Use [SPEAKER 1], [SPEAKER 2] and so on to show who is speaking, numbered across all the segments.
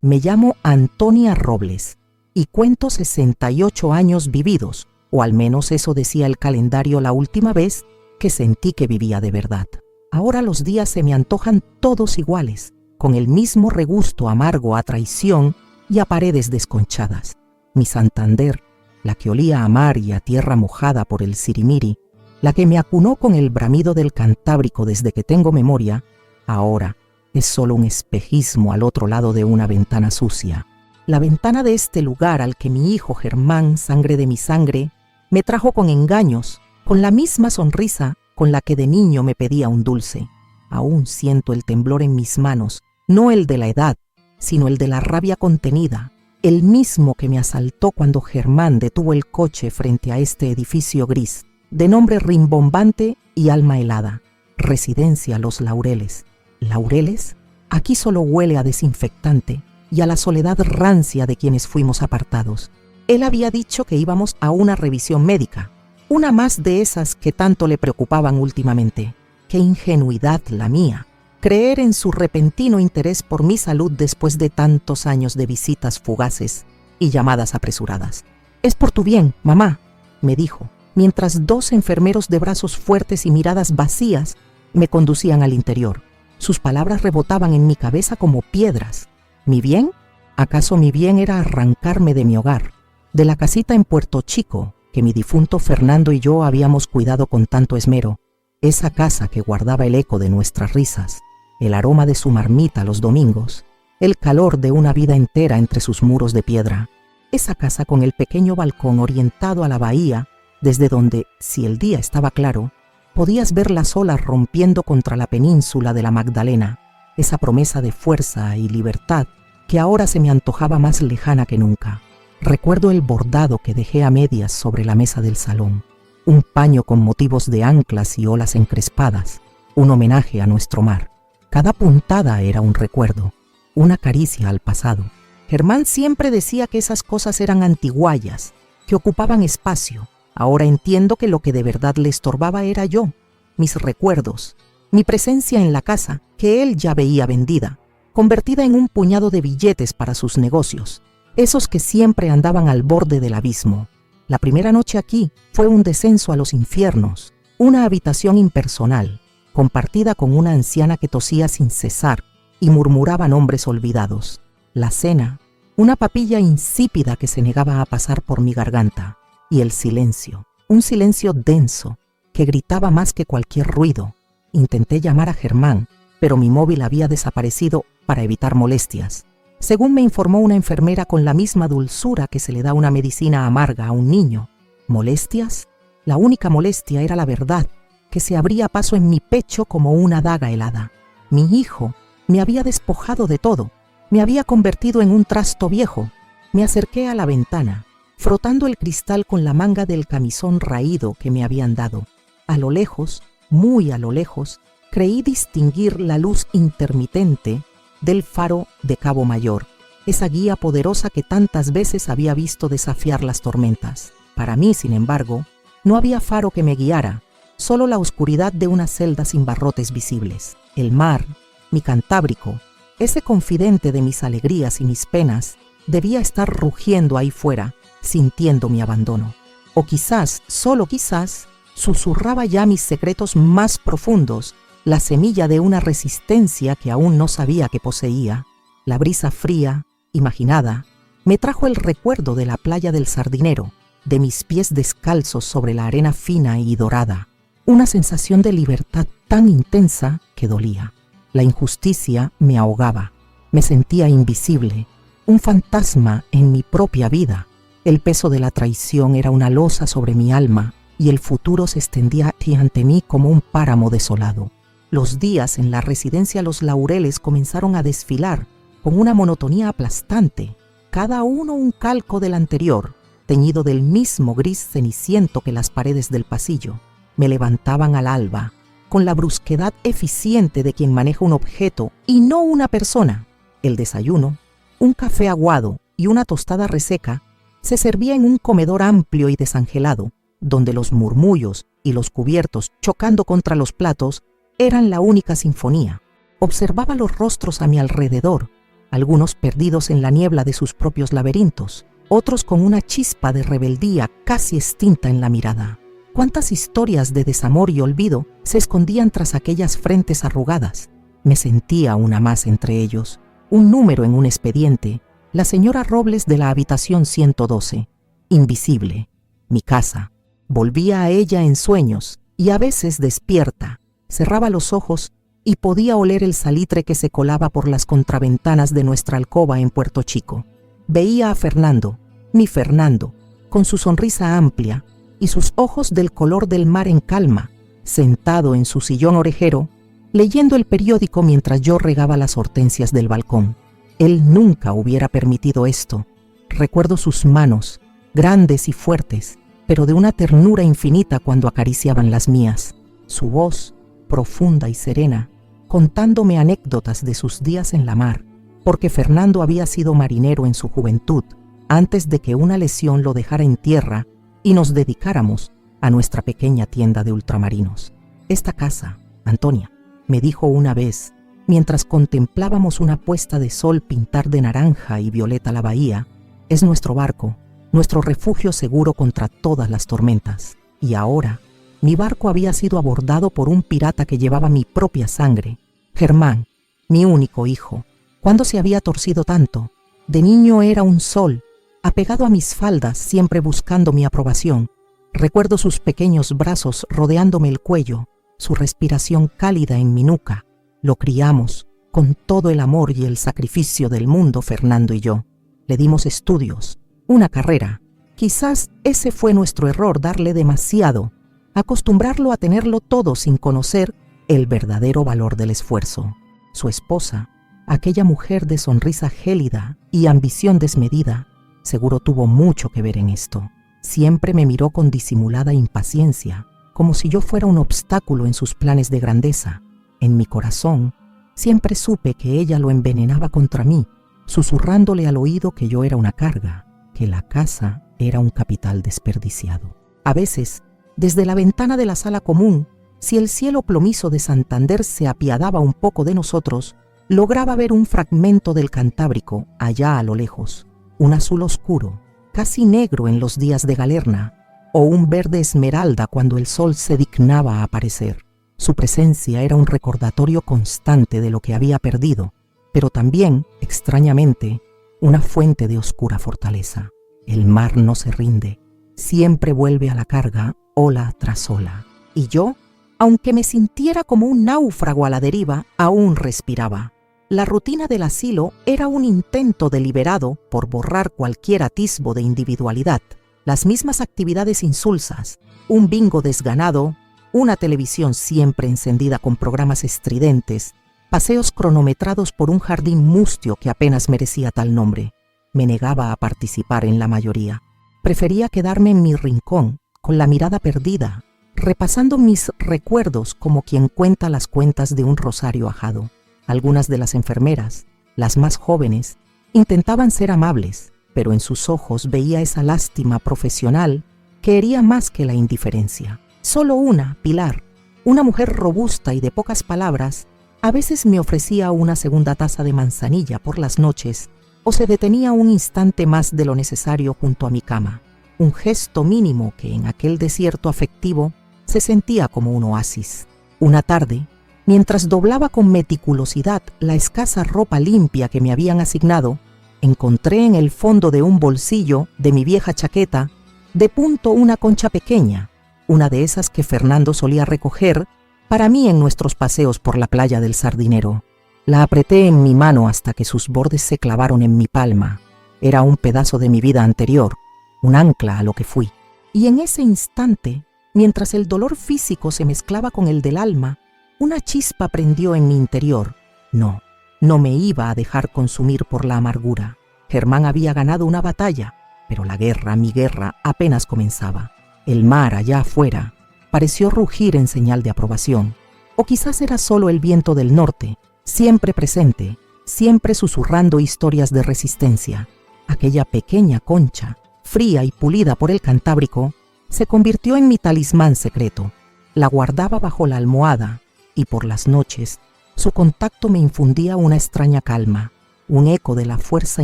[SPEAKER 1] Me llamo Antonia Robles y cuento 68 años vividos, o al menos eso decía el calendario la última vez que sentí que vivía de verdad. Ahora los días se me antojan todos iguales, con el mismo regusto amargo a traición y a paredes desconchadas. Mi Santander, la que olía a mar y a tierra mojada por el sirimiri, la que me acunó con el bramido del Cantábrico desde que tengo memoria, ahora es solo un espejismo al otro lado de una ventana sucia. La ventana de este lugar al que mi hijo Germán, sangre de mi sangre, me trajo con engaños, con la misma sonrisa con la que de niño me pedía un dulce. Aún siento el temblor en mis manos, no el de la edad, sino el de la rabia contenida, el mismo que me asaltó cuando Germán detuvo el coche frente a este edificio gris, de nombre rimbombante y alma helada, Residencia Los Laureles. ¿Laureles? Aquí solo huele a desinfectante y a la soledad rancia de quienes fuimos apartados. Él había dicho que íbamos a una revisión médica, una más de esas que tanto le preocupaban últimamente. ¡Qué ingenuidad la mía! Creer en su repentino interés por mi salud después de tantos años de visitas fugaces y llamadas apresuradas. «Es por tu bien, mamá», me dijo, mientras dos enfermeros de brazos fuertes y miradas vacías me conducían al interior. Sus palabras rebotaban en mi cabeza como piedras. ¿Mi bien? ¿Acaso mi bien era arrancarme de mi hogar, de la casita en Puerto Chico que mi difunto Fernando y yo habíamos cuidado con tanto esmero, esa casa que guardaba el eco de nuestras risas, el aroma de su marmita los domingos, el calor de una vida entera entre sus muros de piedra, esa casa con el pequeño balcón orientado a la bahía, desde donde, si el día estaba claro, podías ver las olas rompiendo contra la península de la Magdalena, esa promesa de fuerza y libertad que ahora se me antojaba más lejana que nunca. Recuerdo el bordado que dejé a medias sobre la mesa del salón, un paño con motivos de anclas y olas encrespadas, un homenaje a nuestro mar. Cada puntada era un recuerdo, una caricia al pasado. Germán siempre decía que esas cosas eran antiguallas, que ocupaban espacio. Ahora entiendo que lo que de verdad le estorbaba era yo, mis recuerdos, mi presencia en la casa que él ya veía vendida, convertida en un puñado de billetes para sus negocios, esos que siempre andaban al borde del abismo. La primera noche aquí fue un descenso a los infiernos, una habitación impersonal, compartida con una anciana que tosía sin cesar y murmuraba nombres olvidados. La cena, una papilla insípida que se negaba a pasar por mi garganta, y el silencio, un silencio denso que gritaba más que cualquier ruido. Intenté llamar a Germán, pero mi móvil había desaparecido para evitar molestias. Según me informó una enfermera con la misma dulzura que se le da una medicina amarga a un niño. ¿Molestias? La única molestia era la verdad, que se abría paso en mi pecho como una daga helada. Mi hijo me había despojado de todo, me había convertido en un trasto viejo. Me acerqué a la ventana, frotando el cristal con la manga del camisón raído que me habían dado. A lo lejos, muy a lo lejos, creí distinguir la luz intermitente del faro de Cabo Mayor, esa guía poderosa que tantas veces había visto desafiar las tormentas. Para mí, sin embargo, no había faro que me guiara, solo la oscuridad de una celda sin barrotes visibles. El mar, mi Cantábrico, ese confidente de mis alegrías y mis penas, debía estar rugiendo ahí fuera, sintiendo mi abandono. O quizás, solo quizás, susurraba ya mis secretos más profundos, la semilla de una resistencia que aún no sabía que poseía. La brisa fría, imaginada, me trajo el recuerdo de la playa del Sardinero, de mis pies descalzos sobre la arena fina y dorada, una sensación de libertad tan intensa que dolía. La injusticia me ahogaba, me sentía invisible, un fantasma en mi propia vida. El peso de la traición era una losa sobre mi alma y el futuro se extendía ante mí como un páramo desolado. Los días en la Residencia Los Laureles comenzaron a desfilar con una monotonía aplastante, cada uno un calco del anterior, teñido del mismo gris ceniciento que las paredes del pasillo. Me levantaban al alba, con la brusquedad eficiente de quien maneja un objeto y no una persona. El desayuno, un café aguado y una tostada reseca, se servía en un comedor amplio y desangelado, donde los murmullos y los cubiertos chocando contra los platos eran la única sinfonía. Observaba los rostros a mi alrededor algunos perdidos en la niebla de sus propios laberintos, otros con una chispa de rebeldía casi extinta en la mirada. Cuántas historias de desamor y olvido se escondían tras aquellas frentes arrugadas. Me sentía una más entre ellos, un número en un expediente, la señora Robles de la habitación 112, invisible, mi casa. Volvía a ella en sueños y a veces despierta, cerraba los ojos y podía oler el salitre que se colaba por las contraventanas de nuestra alcoba en Puerto Chico. Veía a Fernando, mi Fernando, con su sonrisa amplia y sus ojos del color del mar en calma, sentado en su sillón orejero, leyendo el periódico mientras yo regaba las hortensias del balcón. Él nunca hubiera permitido esto. Recuerdo sus manos, grandes y fuertes, pero de una ternura infinita cuando acariciaban las mías. Su voz, profunda y serena, contándome anécdotas de sus días en la mar, porque Fernando había sido marinero en su juventud, antes de que una lesión lo dejara en tierra y nos dedicáramos a nuestra pequeña tienda de ultramarinos. Esta casa, Antonia, me dijo una vez, mientras contemplábamos una puesta de sol pintar de naranja y violeta la bahía, es nuestro barco, nuestro refugio seguro contra todas las tormentas. Y ahora, mi barco había sido abordado por un pirata que llevaba mi propia sangre, Germán, mi único hijo. ¿Cuándo se había torcido tanto? De niño era un sol, apegado a mis faldas, siempre buscando mi aprobación. Recuerdo sus pequeños brazos rodeándome el cuello, su respiración cálida en mi nuca. Lo criamos con todo el amor y el sacrificio del mundo, Fernando y yo. Le dimos estudios, una carrera. Quizás ese fue nuestro error, darle demasiado, acostumbrarlo a tenerlo todo sin conocer el verdadero valor del esfuerzo. Su esposa, aquella mujer de sonrisa gélida y ambición desmedida, seguro tuvo mucho que ver en esto. Siempre me miró con disimulada impaciencia, como si yo fuera un obstáculo en sus planes de grandeza. En mi corazón, siempre supe que ella lo envenenaba contra mí, susurrándole al oído que yo era una carga, que la casa era un capital desperdiciado. A veces, desde la ventana de la sala común, si el cielo plomizo de Santander se apiadaba un poco de nosotros, lograba ver un fragmento del Cantábrico allá a lo lejos, un azul oscuro, casi negro en los días de galerna, o un verde esmeralda cuando el sol se dignaba a aparecer. Su presencia era un recordatorio constante de lo que había perdido, pero también, extrañamente, una fuente de oscura fortaleza. El mar no se rinde, siempre vuelve a la carga, ola tras ola. Y yo, aunque me sintiera como un náufrago a la deriva, aún respiraba. La rutina del asilo era un intento deliberado por borrar cualquier atisbo de individualidad. Las mismas actividades insulsas, un bingo desganado, una televisión siempre encendida con programas estridentes, paseos cronometrados por un jardín mustio que apenas merecía tal nombre. Me negaba a participar en la mayoría. Prefería quedarme en mi rincón, con la mirada perdida, repasando mis recuerdos como quien cuenta las cuentas de un rosario ajado. Algunas de las enfermeras, las más jóvenes, intentaban ser amables, pero en sus ojos veía esa lástima profesional que hería más que la indiferencia. Solo una, Pilar, una mujer robusta y de pocas palabras, a veces me ofrecía una segunda taza de manzanilla por las noches o se detenía un instante más de lo necesario junto a mi cama, un gesto mínimo que en aquel desierto afectivo se sentía como un oasis. Una tarde, mientras doblaba con meticulosidad la escasa ropa limpia que me habían asignado, encontré en el fondo de un bolsillo de mi vieja chaqueta de punto una concha pequeña, una de esas que Fernando solía recoger para mí en nuestros paseos por la playa del Sardinero. La apreté en mi mano hasta que sus bordes se clavaron en mi palma. Era un pedazo de mi vida anterior, un ancla a lo que fui. Y en ese instante, mientras el dolor físico se mezclaba con el del alma, una chispa prendió en mi interior. No me iba a dejar consumir por la amargura. Germán había ganado una batalla, pero la guerra, mi guerra, apenas comenzaba. El mar allá afuera pareció rugir en señal de aprobación. O quizás era solo el viento del norte, siempre presente, siempre susurrando historias de resistencia. Aquella pequeña concha, fría y pulida por el Cantábrico, se convirtió en mi talismán secreto. La guardaba bajo la almohada y por las noches su contacto me infundía una extraña calma. un eco de la fuerza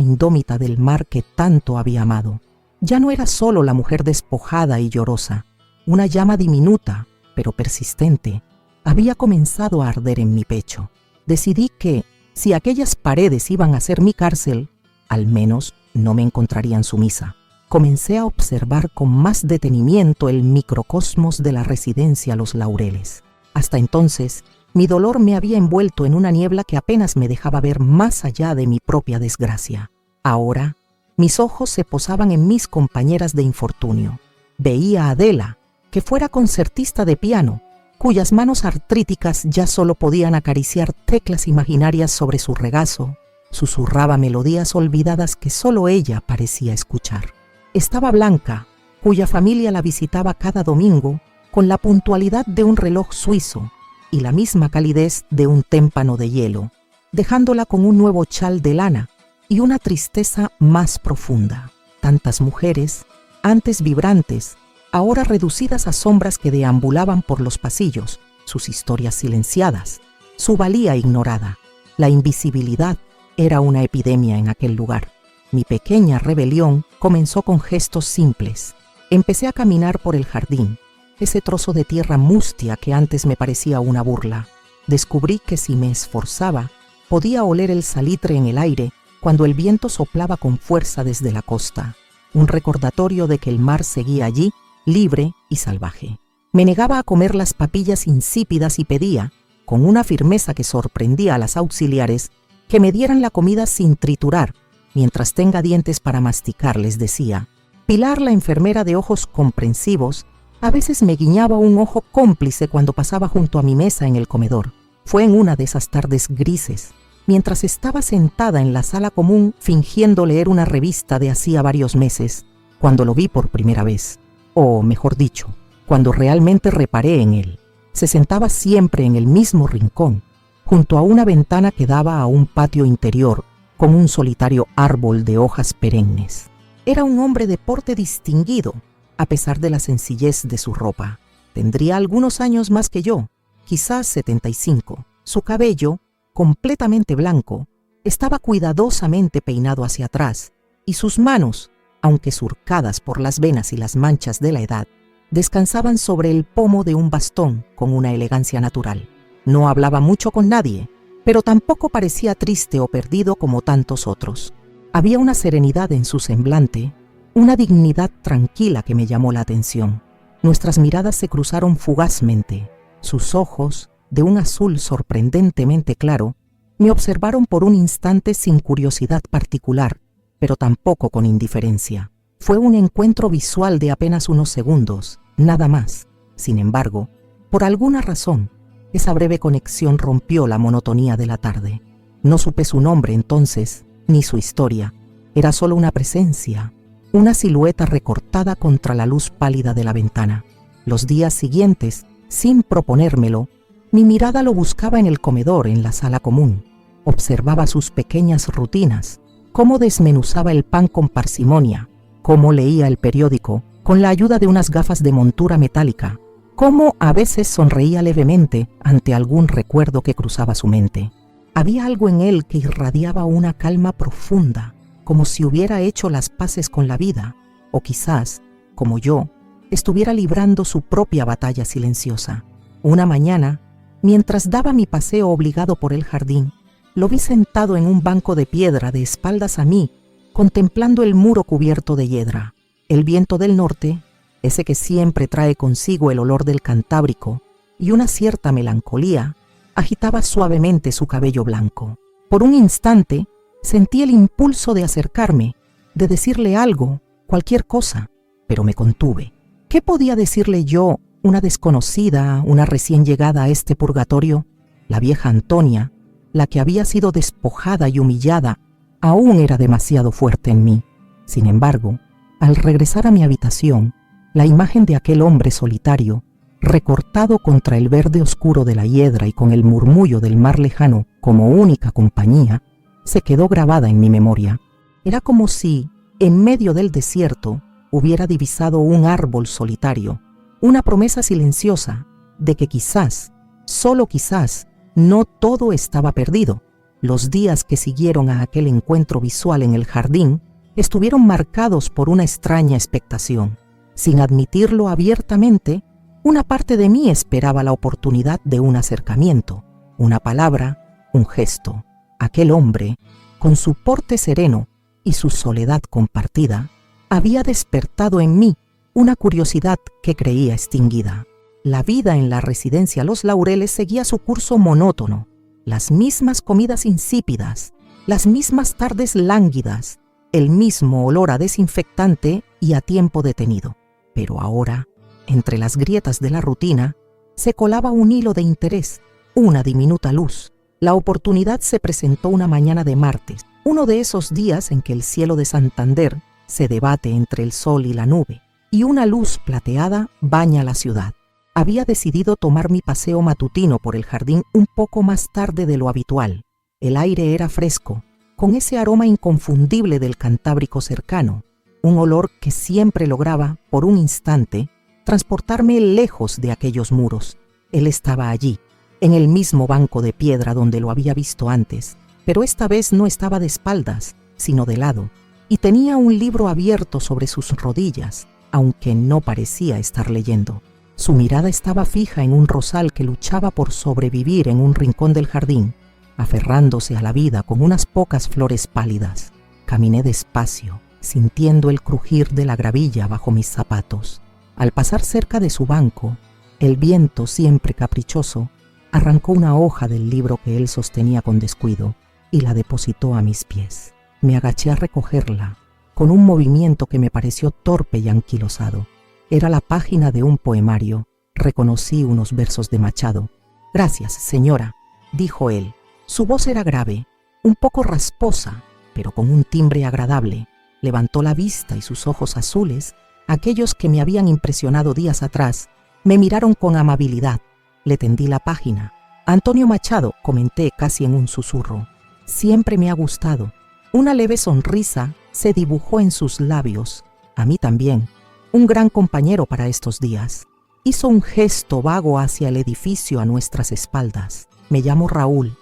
[SPEAKER 1] indómita del mar que tanto había amado. Ya no era solo la mujer despojada y llorosa, una llama diminuta, pero persistente, había comenzado a arder en mi pecho. Decidí que, si aquellas paredes iban a ser mi cárcel, al menos no me encontrarían sumisa. Comencé a observar con más detenimiento el microcosmos de la residencia Los Laureles. Hasta entonces, mi dolor me había envuelto en una niebla que apenas me dejaba ver más allá de mi propia desgracia. Ahora, mis ojos se posaban en mis compañeras de infortunio. Veía a Adela, que fuera concertista de piano, cuyas manos artríticas ya solo podían acariciar teclas imaginarias sobre su regazo, susurraba melodías olvidadas que solo ella parecía escuchar. Estaba Blanca, cuya familia la visitaba cada domingo con la puntualidad de un reloj suizo y la misma calidez de un témpano de hielo, dejándola con un nuevo chal de lana y una tristeza más profunda. Tantas mujeres, antes vibrantes, ahora reducidas a sombras que deambulaban por los pasillos, sus historias silenciadas, su valía ignorada. La invisibilidad era una epidemia en aquel lugar. Mi pequeña rebelión comenzó con gestos simples. Empecé a caminar por el jardín, ese trozo de tierra mustia que antes me parecía una burla. Descubrí que si me esforzaba, podía oler el salitre en el aire cuando el viento soplaba con fuerza desde la costa, un recordatorio de que el mar seguía allí, libre y salvaje. Me negaba a comer las papillas insípidas y pedía, con una firmeza que sorprendía a las auxiliares, que me dieran la comida sin triturar, mientras tenga dientes para masticar, les decía. Pilar, la enfermera de ojos comprensivos, a veces me guiñaba un ojo cómplice cuando pasaba junto a mi mesa en el comedor. Fue en una de esas tardes grises, mientras estaba sentada en la sala común fingiendo leer una revista de hacía varios meses, cuando lo vi por primera vez. O, mejor dicho, cuando realmente reparé en él. Se sentaba siempre en el mismo rincón, junto a una ventana que daba a un patio interior con un solitario árbol de hojas perennes. Era un hombre de porte distinguido, a pesar de la sencillez de su ropa. Tendría algunos años más que yo, quizás 75. Su cabello, completamente blanco, estaba cuidadosamente peinado hacia atrás, y sus manos, aunque surcadas por las venas y las manchas de la edad, descansaban sobre el pomo de un bastón con una elegancia natural. No hablaba mucho con nadie, pero tampoco parecía triste o perdido como tantos otros. Había una serenidad en su semblante, una dignidad tranquila que me llamó la atención. Nuestras miradas se cruzaron fugazmente. Sus ojos, de un azul sorprendentemente claro, me observaron por un instante sin curiosidad particular, pero tampoco con indiferencia. Fue un encuentro visual de apenas unos segundos, nada más. Sin embargo, por alguna razón, esa breve conexión rompió la monotonía de la tarde. No supe su nombre entonces, ni su historia. Era solo una presencia, una silueta recortada contra la luz pálida de la ventana. Los días siguientes, sin proponérmelo, mi mirada lo buscaba en el comedor, en la sala común. Observaba sus pequeñas rutinas, cómo desmenuzaba el pan con parsimonia, cómo leía el periódico con la ayuda de unas gafas de montura metálica, cómo a veces sonreía levemente ante algún recuerdo que cruzaba su mente. Había algo en él que irradiaba una calma profunda, como si hubiera hecho las paces con la vida, o quizás, como yo, estuviera librando su propia batalla silenciosa. Una mañana, mientras daba mi paseo obligado por el jardín, lo vi sentado en un banco de piedra de espaldas a mí, contemplando el muro cubierto de hiedra. El viento del norte, ese que siempre trae consigo el olor del Cantábrico y una cierta melancolía, agitaba suavemente su cabello blanco. Por un instante, sentí el impulso de acercarme, de decirle algo, cualquier cosa, pero me contuve. ¿Qué podía decirle yo, una desconocida, una recién llegada a este purgatorio? La vieja Antonia, la que había sido despojada y humillada, aún era demasiado fuerte en mí. Sin embargo, al regresar a mi habitación, la imagen de aquel hombre solitario, recortado contra el verde oscuro de la hiedra y con el murmullo del mar lejano como única compañía, se quedó grabada en mi memoria. Era como si, en medio del desierto, hubiera divisado un árbol solitario, una promesa silenciosa de que quizás, solo quizás, no todo estaba perdido. Los días que siguieron a aquel encuentro visual en el jardín estuvieron marcados por una extraña expectación. Sin admitirlo abiertamente, una parte de mí esperaba la oportunidad de un acercamiento, una palabra, un gesto. Aquel hombre, con su porte sereno y su soledad compartida, había despertado en mí una curiosidad que creía extinguida. La vida en la residencia Los Laureles seguía su curso monótono, las mismas comidas insípidas, las mismas tardes lánguidas, el mismo olor a desinfectante y a tiempo detenido. Pero ahora, entre las grietas de la rutina, se colaba un hilo de interés, una diminuta luz. La oportunidad se presentó una mañana de martes, uno de esos días en que el cielo de Santander se debate entre el sol y la nube, y una luz plateada baña la ciudad. Había decidido tomar mi paseo matutino por el jardín un poco más tarde de lo habitual. El aire era fresco, con ese aroma inconfundible del Cantábrico cercano, un olor que siempre lograba, por un instante, transportarme lejos de aquellos muros. Él estaba allí, en el mismo banco de piedra donde lo había visto antes, pero esta vez no estaba de espaldas, sino de lado, y tenía un libro abierto sobre sus rodillas, aunque no parecía estar leyendo. Su mirada estaba fija en un rosal que luchaba por sobrevivir en un rincón del jardín, aferrándose a la vida con unas pocas flores pálidas. Caminé despacio, sintiendo el crujir de la gravilla bajo mis zapatos. Al pasar cerca de su banco, el viento, siempre caprichoso, arrancó una hoja del libro que él sostenía con descuido y la depositó a mis pies. Me agaché a recogerla, con un movimiento que me pareció torpe y anquilosado. Era la página de un poemario. Reconocí unos versos de Machado. «Gracias, señora», dijo él. Su voz era grave, un poco rasposa, pero con un timbre agradable. Levantó la vista y sus ojos azules, aquellos que me habían impresionado días atrás, me miraron con amabilidad. Le tendí la página. «Antonio Machado», comenté casi en un susurro. «Siempre me ha gustado». Una leve sonrisa se dibujó en sus labios. A mí también. Un gran compañero para estos días. Hizo un gesto vago hacia el edificio a nuestras espaldas. «Me llamo Raúl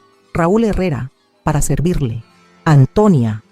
[SPEAKER 1] Herrera, para servirle». «Antonia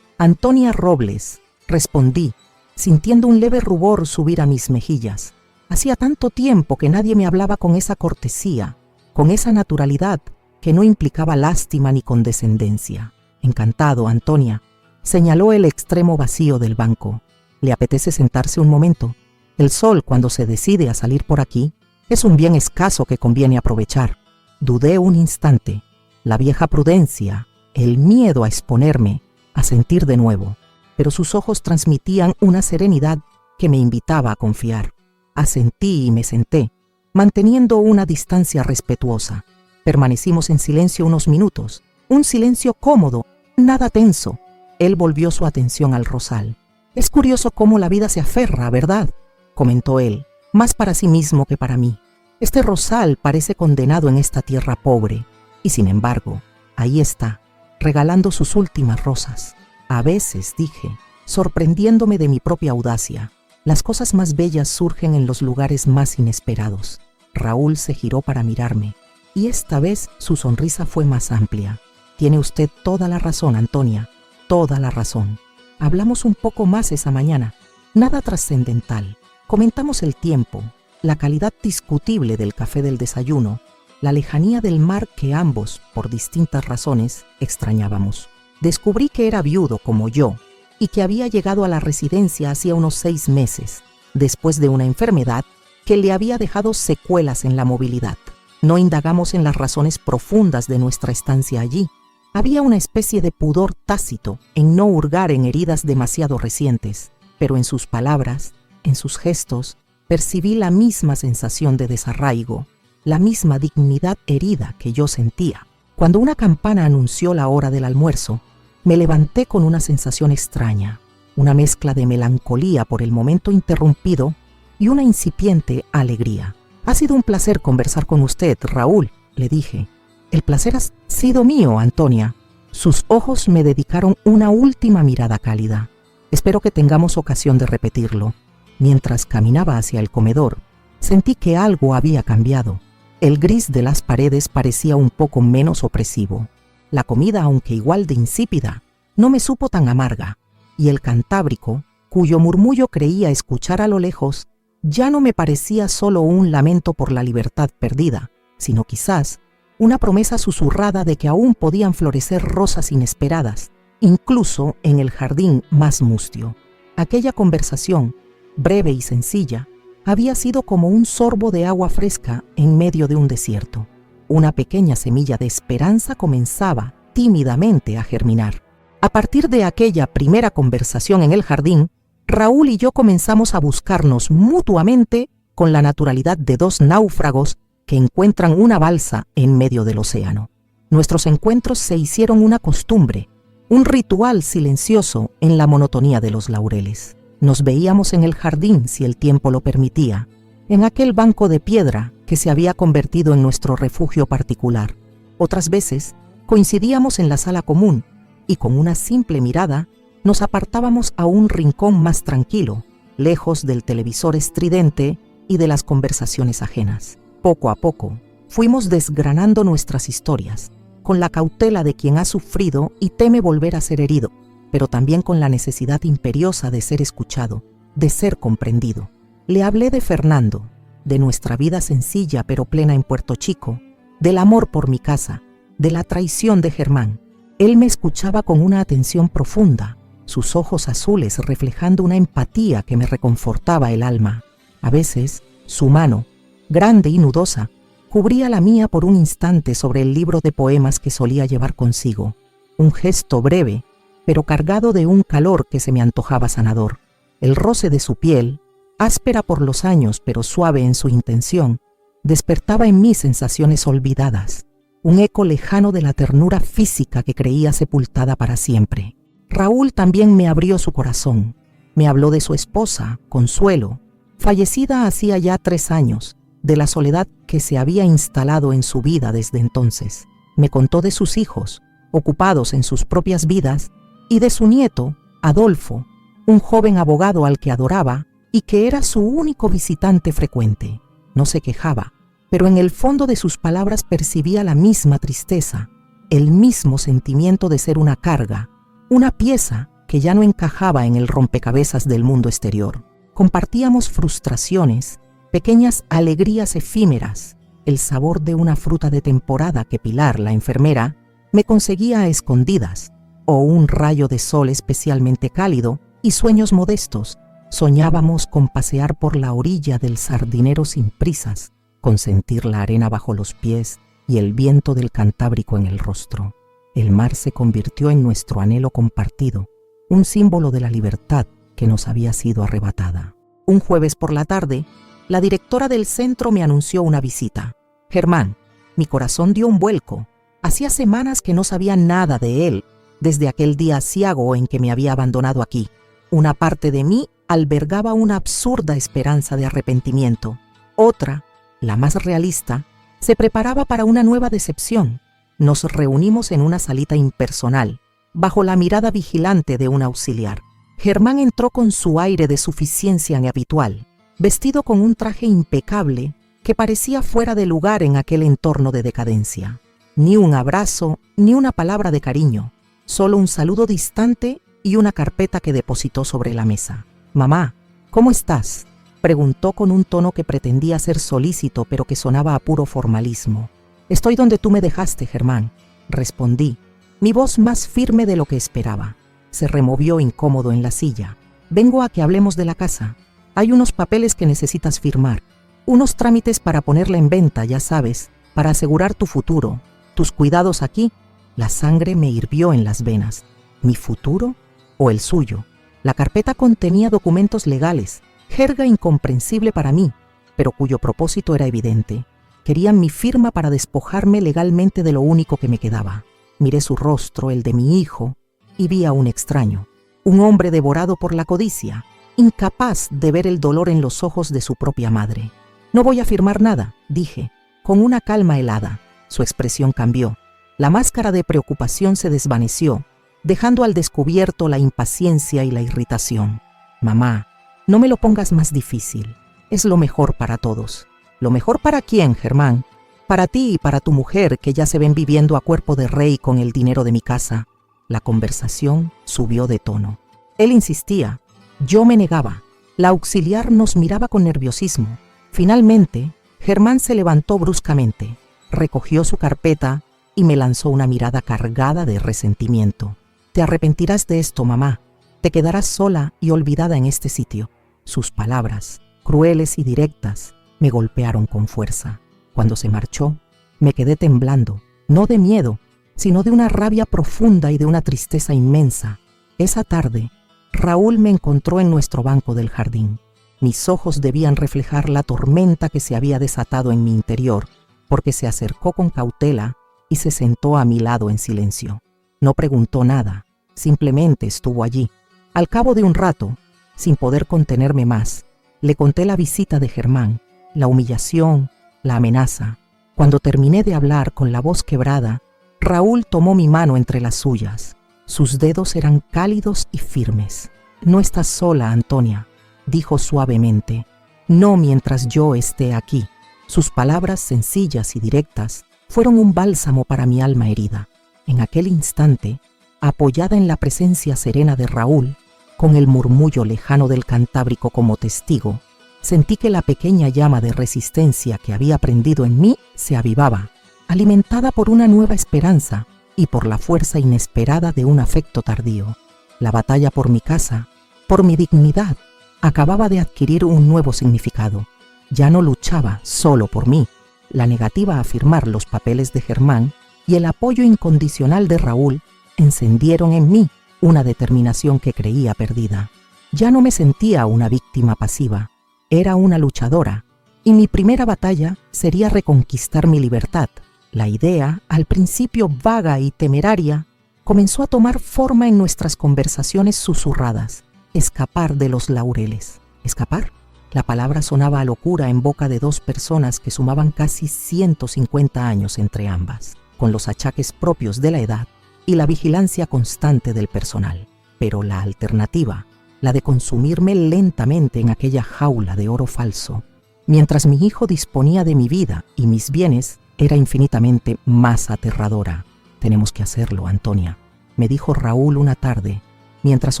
[SPEAKER 1] Robles», respondí, sintiendo un leve rubor subir a mis mejillas. Hacía tanto tiempo que nadie me hablaba con esa cortesía, con esa naturalidad que no implicaba lástima ni condescendencia. «Encantado, Antonia», señaló el extremo vacío del banco. «¿Le apetece sentarse un momento? El sol, cuando se decide a salir por aquí, es un bien escaso que conviene aprovechar». Dudé un instante. La vieja prudencia, el miedo a exponerme, a sentir de nuevo, pero sus ojos transmitían una serenidad que me invitaba a confiar. Asentí y me senté, manteniendo una distancia respetuosa. Permanecimos en silencio unos minutos, un silencio cómodo, nada tenso. Él volvió su atención al rosal. «Es curioso cómo la vida se aferra, ¿verdad?», comentó él, más para sí mismo que para mí. «Este rosal parece condenado en esta tierra pobre, y sin embargo, ahí está, regalando sus últimas rosas». A veces, dije, sorprendiéndome de mi propia audacia, las cosas más bellas surgen en los lugares más inesperados. Raúl se giró para mirarme, y esta vez su sonrisa fue más amplia. «Tiene usted toda la razón, Antonia, toda la razón. Hablamos un poco más esa mañana, nada trascendental. Comentamos el tiempo, la calidad discutible del café del desayuno, la lejanía del mar que ambos, por distintas razones, extrañábamos. Descubrí que era viudo como yo y que había llegado a la residencia hacía unos 6 meses, después de una enfermedad que le había dejado secuelas en la movilidad. No indagamos en las razones profundas de nuestra estancia allí. Había una especie de pudor tácito en no hurgar en heridas demasiado recientes, pero en sus palabras, en sus gestos, percibí la misma sensación de desarraigo, la misma dignidad herida que yo sentía. Cuando una campana anunció la hora del almuerzo, me levanté con una sensación extraña, una mezcla de melancolía por el momento interrumpido y una incipiente alegría. «Ha sido un placer conversar con usted, Raúl», le dije. «El placer ha sido mío, Antonia». Sus ojos me dedicaron una última mirada cálida. «Espero que tengamos ocasión de repetirlo». Mientras caminaba hacia el comedor, sentí que algo había cambiado. El gris de las paredes parecía un poco menos opresivo. La comida, aunque igual de insípida, no me supo tan amarga, y el Cantábrico, cuyo murmullo creía escuchar a lo lejos, ya no me parecía solo un lamento por la libertad perdida, sino quizás una promesa susurrada de que aún podían florecer rosas inesperadas, incluso en el jardín más mustio. Aquella conversación, breve y sencilla, había sido como un sorbo de agua fresca en medio de un desierto. Una pequeña semilla de esperanza comenzaba tímidamente a germinar. A partir de aquella primera conversación en el jardín, Raúl y yo comenzamos a buscarnos mutuamente con la naturalidad de dos náufragos que encuentran una balsa en medio del océano. Nuestros encuentros se hicieron una costumbre, un ritual silencioso en la monotonía de los laureles. Nos veíamos en el jardín si el tiempo lo permitía, en aquel banco de piedra que se había convertido en nuestro refugio particular. Otras veces coincidíamos en la sala común y con una simple mirada nos apartábamos a un rincón más tranquilo, lejos del televisor estridente y de las conversaciones ajenas. Poco a poco fuimos desgranando nuestras historias, con la cautela de quien ha sufrido y teme volver a ser herido, pero también con la necesidad imperiosa de ser escuchado, de ser comprendido. Le hablé de Fernando, de nuestra vida sencilla pero plena en Puerto Chico, del amor por mi casa, de la traición de Germán. Él me escuchaba con una atención profunda, sus ojos azules reflejando una empatía que me reconfortaba el alma. A veces, su mano, grande y nudosa, cubría la mía por un instante sobre el libro de poemas que solía llevar consigo. Un gesto breve, pero cargado de un calor que se me antojaba sanador. El roce de su piel, áspera por los años pero suave en su intención, despertaba en mí sensaciones olvidadas, un eco lejano de la ternura física que creía sepultada para siempre. Raúl también me abrió su corazón. Me habló de su esposa, Consuelo, fallecida hacía ya 3 años, de la soledad que se había instalado en su vida desde entonces. Me contó de sus hijos, ocupados en sus propias vidas, y de su nieto, Adolfo, un joven abogado al que adoraba y que era su único visitante frecuente. No se quejaba, pero en el fondo de sus palabras percibía la misma tristeza, el mismo sentimiento de ser una carga, una pieza que ya no encajaba en el rompecabezas del mundo exterior. Compartíamos frustraciones, pequeñas alegrías efímeras, el sabor de una fruta de temporada que Pilar, la enfermera, me conseguía a escondidas, o un rayo de sol especialmente cálido, y sueños modestos. Soñábamos con pasear por la orilla del Sardinero sin prisas, con sentir la arena bajo los pies y el viento del Cantábrico en el rostro. El mar se convirtió en nuestro anhelo compartido, un símbolo de la libertad que nos había sido arrebatada. Un jueves por la tarde, la directora del centro me anunció una visita. Germán, mi corazón dio un vuelco. Hacía semanas que no sabía nada de él, desde aquel día aciago en que me había abandonado aquí. Una parte de mí albergaba una absurda esperanza de arrepentimiento. Otra, la más realista, se preparaba para una nueva decepción. Nos reunimos en una salita impersonal, bajo la mirada vigilante de un auxiliar. Germán entró con su aire de suficiencia habitual, vestido con un traje impecable que parecía fuera de lugar en aquel entorno de decadencia. Ni un abrazo, ni una palabra de cariño, solo un saludo distante y una carpeta que depositó sobre la mesa. «Mamá, ¿cómo estás?», preguntó con un tono que pretendía ser solícito pero que sonaba a puro formalismo. «Estoy donde tú me dejaste, Germán», respondí, mi voz más firme de lo que esperaba. Se removió incómodo en la silla. «Vengo a que hablemos de la casa. Hay unos papeles que necesitas firmar, unos trámites para ponerla en venta, ya sabes, para asegurar tu futuro, tus cuidados aquí». La sangre me hirvió en las venas. ¿Mi futuro o el suyo? La carpeta contenía documentos legales, jerga incomprensible para mí, pero cuyo propósito era evidente. Querían mi firma para despojarme legalmente de lo único que me quedaba. Miré su rostro, el de mi hijo, y vi a un extraño, un hombre devorado por la codicia, incapaz de ver el dolor en los ojos de su propia madre. «No voy a firmar nada», dije, con una calma helada. Su expresión cambió. La máscara de preocupación se desvaneció, dejando al descubierto la impaciencia y la irritación. «Mamá, no me lo pongas más difícil. Es lo mejor para todos». «¿Lo mejor para quién, Germán?». Para ti y para tu mujer, que ya se ven viviendo a cuerpo de rey con el dinero de mi casa. La conversación subió de tono. Él insistía. Yo me negaba. La auxiliar nos miraba con nerviosismo. Finalmente, Germán se levantó bruscamente, recogió su carpeta y me lanzó una mirada cargada de resentimiento. Te arrepentirás de esto, mamá. Te quedarás sola y olvidada en este sitio. Sus palabras, crueles y directas, me golpearon con fuerza. Cuando se marchó, me quedé temblando, no de miedo, sino de una rabia profunda y de una tristeza inmensa. Esa tarde, Raúl me encontró en nuestro banco del jardín. Mis ojos debían reflejar la tormenta que se había desatado en mi interior, porque se acercó con cautela y se sentó a mi lado en silencio. No preguntó nada, simplemente estuvo allí. Al cabo de un rato, sin poder contenerme más, le conté la visita de Germán, la humillación, la amenaza. Cuando terminé de hablar con la voz quebrada, Raúl tomó mi mano entre las suyas. Sus dedos eran cálidos y firmes. No estás sola, Antonia, dijo suavemente. No mientras yo esté aquí. Sus palabras sencillas y directas fueron un bálsamo para mi alma herida. En aquel instante, apoyada en la presencia serena de Raúl, con el murmullo lejano del Cantábrico como testigo, sentí que la pequeña llama de resistencia que había prendido en mí se avivaba, alimentada por una nueva esperanza y por la fuerza inesperada de un afecto tardío. La batalla por mi casa, por mi dignidad, acababa de adquirir un nuevo significado. Ya no luchaba solo por mí. La negativa a firmar los papeles de Germán y el apoyo incondicional de Raúl encendieron en mí una determinación que creía perdida. Ya no me sentía una víctima pasiva, era una luchadora, y mi primera batalla sería reconquistar mi libertad. La idea, al principio vaga y temeraria, comenzó a tomar forma en nuestras conversaciones susurradas. Escapar de los laureles. ¿Escapar? La palabra sonaba a locura en boca de dos personas que sumaban casi 150 años entre ambas, con los achaques propios de la edad y la vigilancia constante del personal. Pero la alternativa, la de consumirme lentamente en aquella jaula de oro falso, mientras mi hijo disponía de mi vida y mis bienes, era infinitamente más aterradora. Tenemos que hacerlo, Antonia, me dijo Raúl una tarde, mientras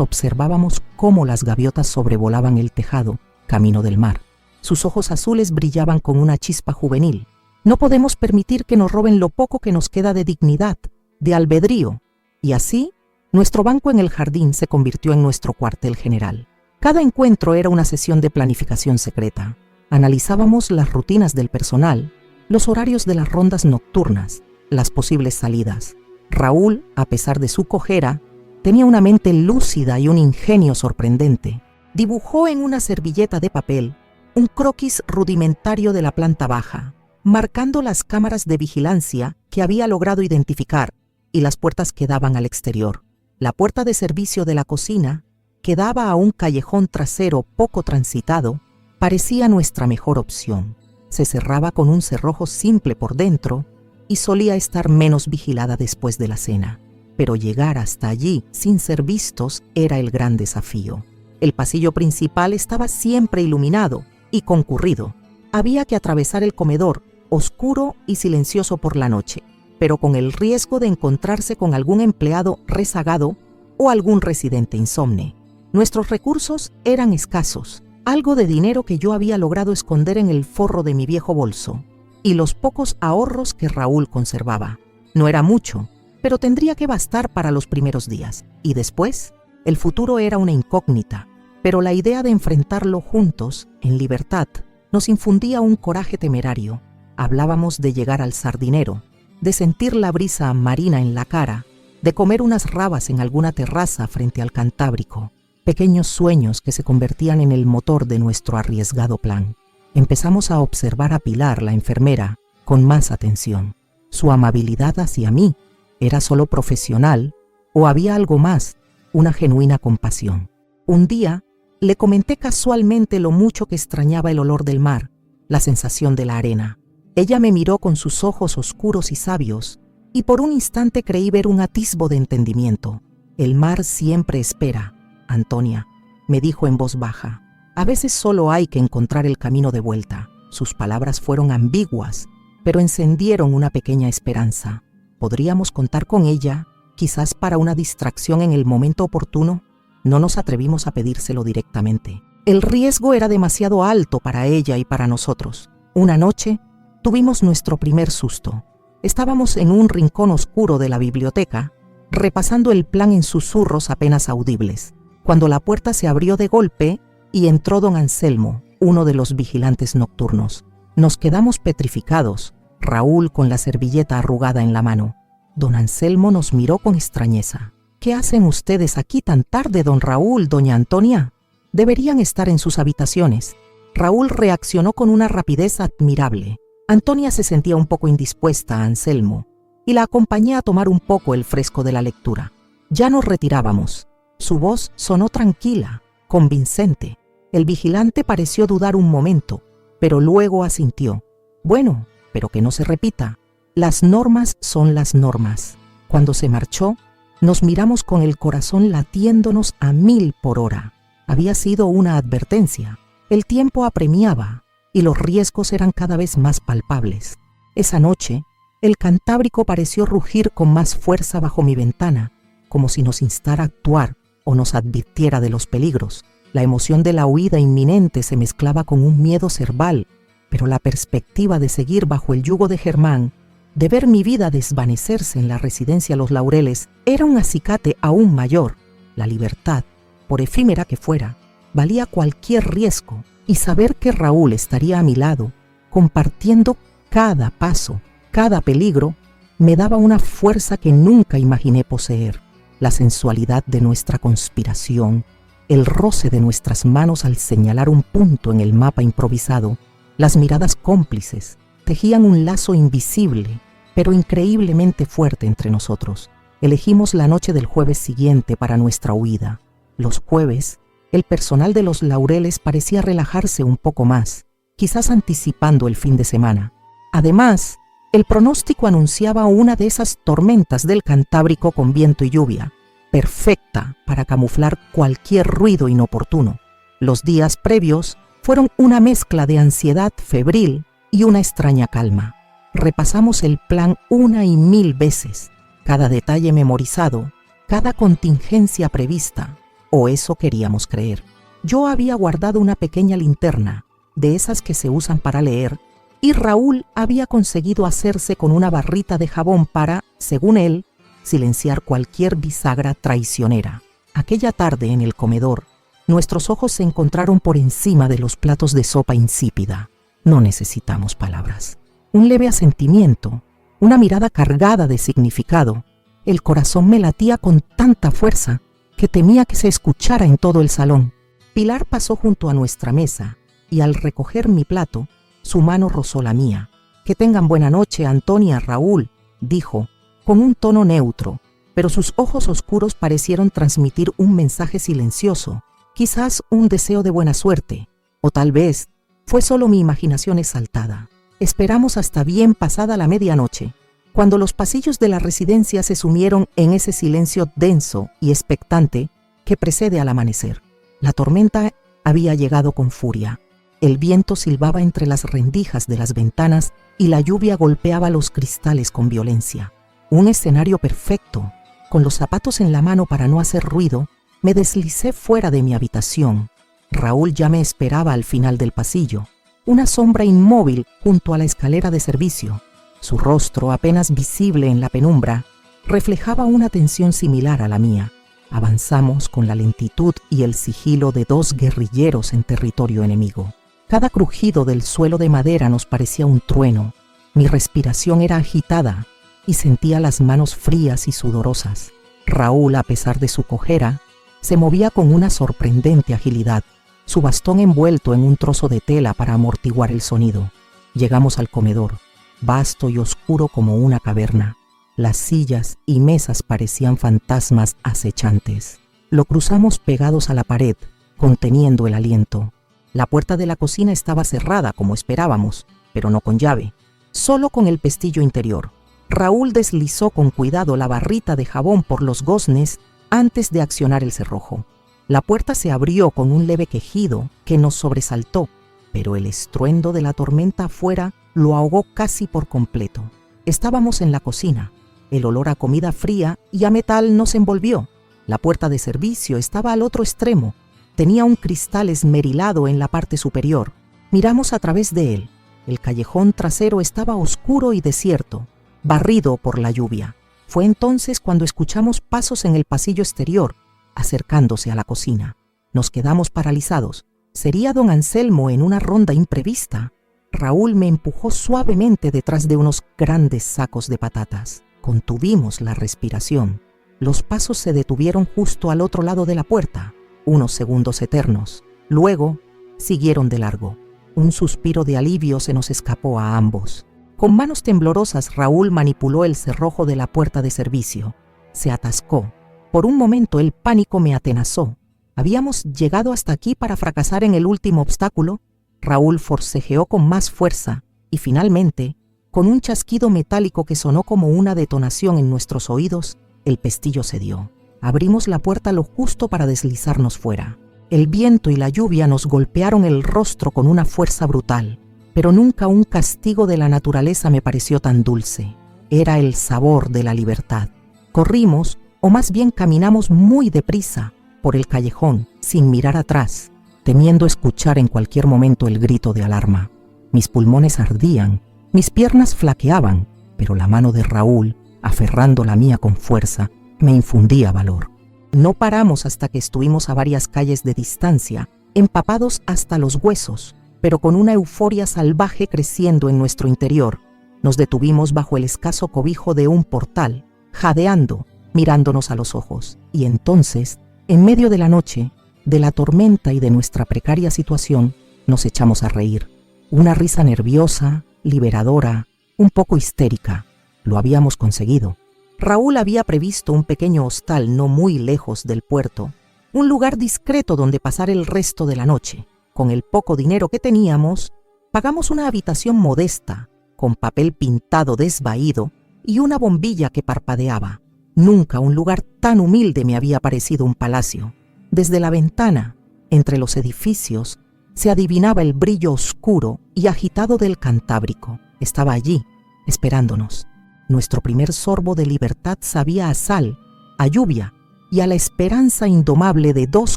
[SPEAKER 1] observábamos cómo las gaviotas sobrevolaban el tejado, camino del mar. Sus ojos azules brillaban con una chispa juvenil. No podemos permitir que nos roben lo poco que nos queda de dignidad, de albedrío. Y así, nuestro banco en el jardín se convirtió en nuestro cuartel general. Cada encuentro era una sesión de planificación secreta. Analizábamos las rutinas del personal, los horarios de las rondas nocturnas, las posibles salidas. Raúl, a pesar de su cojera, tenía una mente lúcida y un ingenio sorprendente. Dibujó en una servilleta de papel un croquis rudimentario de la planta baja, marcando las cámaras de vigilancia que había logrado identificar y las puertas que daban al exterior. La puerta de servicio de la cocina, que daba a un callejón trasero poco transitado, parecía nuestra mejor opción. Se cerraba con un cerrojo simple por dentro y solía estar menos vigilada después de la cena. Pero llegar hasta allí sin ser vistos era el gran desafío. El pasillo principal estaba siempre iluminado y concurrido. Había que atravesar el comedor, oscuro y silencioso por la noche, pero con el riesgo de encontrarse con algún empleado rezagado o algún residente insomne. Nuestros recursos eran escasos, algo de dinero que yo había logrado esconder en el forro de mi viejo bolso, y los pocos ahorros que Raúl conservaba. No era mucho, pero tendría que bastar para los primeros días. Y después, el futuro era una incógnita, pero la idea de enfrentarlo juntos, en libertad, nos infundía un coraje temerario. Hablábamos de llegar al Sardinero, de sentir la brisa marina en la cara, de comer unas rabas en alguna terraza frente al Cantábrico, pequeños sueños que se convertían en el motor de nuestro arriesgado plan. Empezamos a observar a Pilar, la enfermera, con más atención. Su amabilidad hacia mí, ¿era solo profesional o había algo más, una genuina compasión? Un día le comenté casualmente lo mucho que extrañaba el olor del mar, la sensación de la arena. Ella me miró con sus ojos oscuros y sabios, y por un instante creí ver un atisbo de entendimiento. El mar siempre espera, Antonia, me dijo en voz baja. A veces solo hay que encontrar el camino de vuelta. Sus palabras fueron ambiguas, pero encendieron una pequeña esperanza. ¿Podríamos contar con ella, quizás para una distracción en el momento oportuno? No nos atrevimos a pedírselo directamente. El riesgo era demasiado alto para ella y para nosotros. Una noche tuvimos nuestro primer susto. Estábamos en un rincón oscuro de la biblioteca, repasando el plan en susurros apenas audibles, cuando la puerta se abrió de golpe y entró don Anselmo, uno de los vigilantes nocturnos. Nos quedamos petrificados, Raúl con la servilleta arrugada en la mano. Don Anselmo nos miró con extrañeza. «¿Qué hacen ustedes aquí tan tarde, don Raúl, doña Antonia? Deberían estar en sus habitaciones». Raúl reaccionó con una rapidez admirable. Antonia se sentía un poco indispuesta a Anselmo y la acompañé a tomar un poco el fresco de la lectura. Ya nos retirábamos. Su voz sonó tranquila, convincente. El vigilante pareció dudar un momento, pero luego asintió. «Bueno, pero que no se repita. Las normas son las normas». Cuando se marchó, nos miramos con el corazón latiéndonos a 1000 por hora. Había sido una advertencia. El tiempo apremiaba y los riesgos eran cada vez más palpables. Esa noche, el Cantábrico pareció rugir con más fuerza bajo mi ventana, como si nos instara a actuar o nos advirtiera de los peligros. La emoción de la huida inminente se mezclaba con un miedo cerval, pero la perspectiva de seguir bajo el yugo de Germán, de ver mi vida desvanecerse en la residencia Los Laureles, era un acicate aún mayor. La libertad, por efímera que fuera, valía cualquier riesgo, y saber que Raúl estaría a mi lado, compartiendo cada paso, cada peligro, me daba una fuerza que nunca imaginé poseer. La sensualidad de nuestra conspiración, el roce de nuestras manos al señalar un punto en el mapa improvisado, las miradas cómplices, tejían un lazo invisible, pero increíblemente fuerte entre nosotros. Elegimos la noche del jueves siguiente para nuestra huida. Los jueves, el personal de Los Laureles parecía relajarse un poco más, quizás anticipando el fin de semana. Además, el pronóstico anunciaba una de esas tormentas del Cantábrico con viento y lluvia, perfecta para camuflar cualquier ruido inoportuno. Los días previos fueron una mezcla de ansiedad febril y una extraña calma. Repasamos el plan 1 y 1000 veces, cada detalle memorizado, cada contingencia prevista, o eso queríamos creer. Yo había guardado una pequeña linterna, de esas que se usan para leer, y Raúl había conseguido hacerse con una barrita de jabón para, según él, silenciar cualquier bisagra traicionera. Aquella tarde en el comedor, nuestros ojos se encontraron por encima de los platos de sopa insípida. No necesitamos palabras. Un leve asentimiento, una mirada cargada de significado. El corazón me latía con tanta fuerza que temía que se escuchara en todo el salón. Pilar pasó junto a nuestra mesa y al recoger mi plato, su mano rozó la mía. «Que tengan buena noche, Antonia, Raúl», dijo, con un tono neutro, pero sus ojos oscuros parecieron transmitir un mensaje silencioso, quizás un deseo de buena suerte, o tal vez fue solo mi imaginación exaltada. Esperamos hasta bien pasada la medianoche, cuando los pasillos de la residencia se sumieron en ese silencio denso y expectante que precede al amanecer. La tormenta había llegado con furia. El viento silbaba entre las rendijas de las ventanas y la lluvia golpeaba los cristales con violencia. Un escenario perfecto. Con los zapatos en la mano para no hacer ruido, me deslicé fuera de mi habitación. Raúl ya me esperaba al final del pasillo, una sombra inmóvil junto a la escalera de servicio. Su rostro, apenas visible en la penumbra, reflejaba una tensión similar a la mía. Avanzamos con la lentitud y el sigilo de 2 guerrilleros en territorio enemigo. Cada crujido del suelo de madera nos parecía un trueno. Mi respiración era agitada y sentía las manos frías y sudorosas. Raúl, a pesar de su cojera, se movía con una sorprendente agilidad, su bastón envuelto en un trozo de tela para amortiguar el sonido. Llegamos al comedor, vasto y oscuro como una caverna. Las sillas y mesas parecían fantasmas acechantes. Lo cruzamos pegados a la pared, conteniendo el aliento. La puerta de la cocina estaba cerrada como esperábamos, pero no con llave, solo con el pestillo interior. Raúl deslizó con cuidado la barrita de jabón por los goznes antes de accionar el cerrojo. La puerta se abrió con un leve quejido que nos sobresaltó. pero el estruendo de la tormenta afuera lo ahogó casi por completo. Estábamos en la cocina. El olor a comida fría y a metal nos envolvió. La puerta de servicio estaba al otro extremo. Tenía un cristal esmerilado en la parte superior. Miramos a través de él. El callejón trasero estaba oscuro y desierto, barrido por la lluvia. Fue entonces cuando escuchamos pasos en el pasillo exterior, acercándose a la cocina. Nos quedamos paralizados. ¿Sería don Anselmo en una ronda imprevista? Raúl me empujó suavemente detrás de unos grandes sacos de patatas. Contuvimos la respiración. Los pasos se detuvieron justo al otro lado de la puerta, unos segundos eternos. Luego, siguieron de largo. Un suspiro de alivio se nos escapó a ambos. Con manos temblorosas, Raúl manipuló el cerrojo de la puerta de servicio. Se atascó. Por un momento el pánico me atenazó. ¿Habíamos llegado hasta aquí para fracasar en el último obstáculo? Raúl forcejeó con más fuerza y finalmente, con un chasquido metálico que sonó como una detonación en nuestros oídos, el pestillo cedió. Abrimos la puerta lo justo para deslizarnos fuera. El viento y la lluvia nos golpearon el rostro con una fuerza brutal, pero nunca un castigo de la naturaleza me pareció tan dulce. Era el sabor de la libertad. Corrimos, o más bien caminamos muy deprisa, por el callejón, sin mirar atrás, temiendo escuchar en cualquier momento el grito de alarma. Mis pulmones ardían, mis piernas flaqueaban, pero la mano de Raúl, aferrando la mía con fuerza, me infundía valor. No paramos hasta que estuvimos a varias calles de distancia, empapados hasta los huesos, pero con una euforia salvaje creciendo en nuestro interior. Nos detuvimos bajo el escaso cobijo de un portal, jadeando, mirándonos a los ojos. Y entonces, en medio de la noche, de la tormenta y de nuestra precaria situación, nos echamos a reír. Una risa nerviosa, liberadora, un poco histérica. Lo habíamos conseguido. Raúl había previsto un pequeño hostal no muy lejos del puerto, un lugar discreto donde pasar el resto de la noche. Con el poco dinero que teníamos, pagamos una habitación modesta, con papel pintado desvaído y una bombilla que parpadeaba. Nunca un lugar tan humilde me había parecido un palacio. Desde la ventana, entre los edificios, se adivinaba el brillo oscuro y agitado del Cantábrico. Estaba allí, esperándonos. Nuestro primer sorbo de libertad sabía a sal, a lluvia y a la esperanza indomable de dos